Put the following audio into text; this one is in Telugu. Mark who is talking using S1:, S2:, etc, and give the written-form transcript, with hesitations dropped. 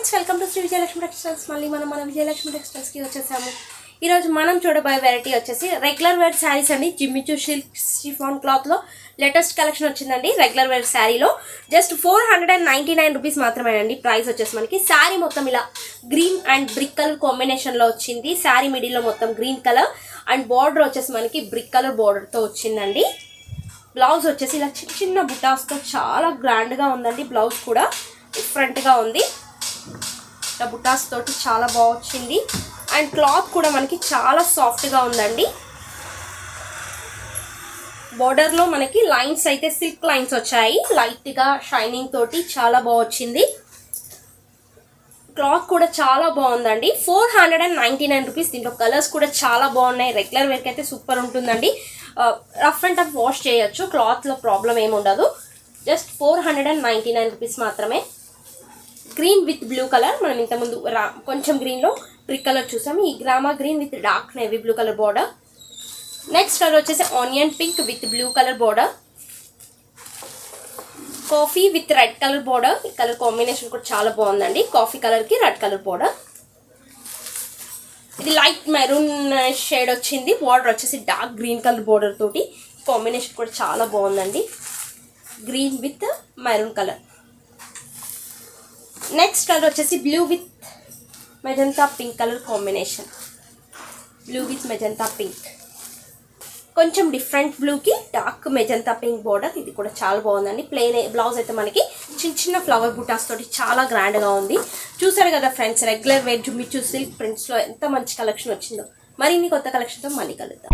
S1: Friends, welcome to Shri Vijayalakshmi textiles. మళ్ళీ మన విజయలక్ష్మి టెక్స్టైల్స్కి వచ్చేసాము. ఈరోజు మనం చూడబోయే వెరైటీ వచ్చేసి రెగ్యులర్ వేర్ శారీస్ అండి. జిమ్మిచూ సిల్క్ షిఫాన్ క్లాత్లో లేటెస్ట్ కలెక్షన్ వచ్చిందండి. రెగ్యులర్ వేర్ శారీలో జస్ట్ 499 రూపీస్ మాత్రమేనండి. ప్రైస్ వచ్చేసి మనకి శారీ మొత్తం ఇలా గ్రీన్ అండ్ బ్రిక్ కలర్ కాంబినేషన్లో వచ్చింది. శారీ మిడిల్లో మొత్తం గ్రీన్ కలర్ అండ్ బార్డర్ వచ్చేసి మనకి బ్రిక్ కలర్ బార్డర్తో వచ్చిందండి. బ్లౌజ్ వచ్చేసి ఇలా చిన్న చిన్న బుటాస్తో చాలా గ్రాండ్గా ఉందండి. బ్లౌజ్ కూడా డిఫరెంట్గా ఉంది. ఇలా బుటాస్ తోటి చాలా బాగా వచ్చింది. అండ్ క్లాత్ కూడా మనకి చాలా సాఫ్ట్గా ఉందండి. బార్డర్లో మనకి లైన్స్ అయితే సిల్క్ లైన్స్ వచ్చాయి. లైట్గా షైనింగ్ తోటి చాలా బాగా వచ్చింది. క్లాత్ కూడా చాలా బాగుందండి. 499 రూపీస్. దీంట్లో కలర్స్ కూడా చాలా బాగున్నాయి. రెగ్యులర్ వేర్కి అయితే సూపర్ ఉంటుందండి. రఫ్ అండ్ టఫ్ వాష్ చేయొచ్చు. క్లాత్లో ప్రాబ్లం ఏమి ఉండదు. జస్ట్ 499 రూపీస్ మాత్రమే. Green with blue colour. మనం ఇంతకుముందు కొంచెం గ్రీన్లో బ్రిక్ కలర్ చూసాము. ఈ గ్రామా green with dark navy blue colour border. Next colour వచ్చేసి onion pink with blue colour border. Coffee with red colour border. ఈ కలర్ కాంబినేషన్ కూడా చాలా బాగుందండి. కాఫీ కలర్కి రెడ్ కలర్ బార్డర్. ఇది లైట్ మెరూన్ షేడ్ వచ్చింది. బార్డర్ వచ్చేసి డార్క్ గ్రీన్ కలర్ బార్డర్ తోటి. కాంబినేషన్ కూడా చాలా బాగుందండి. Green with maroon colour. Next colour వచ్చేసి blue with magenta pink colour combination. Blue with magenta pink. కొంచెం డిఫరెంట్ బ్లూకి డార్క్ మెజంతా పింక్ బార్డర్. ఇది కూడా చాలా బాగుందండి. ప్లెయిన్ బ్లౌజ్ అయితే మనకి చిన్న చిన్న ఫ్లవర్ బుటాస్ తోటి చాలా గ్రాండ్గా ఉంది. చూసారు కదా friends, regular wear Jimmy Choo silk ప్రింట్స్లో ఎంత మంచి కలెక్షన్ వచ్చిందో. మరిన్ని కొత్త కలెక్షన్తో మళ్ళీ కలుద్దాం.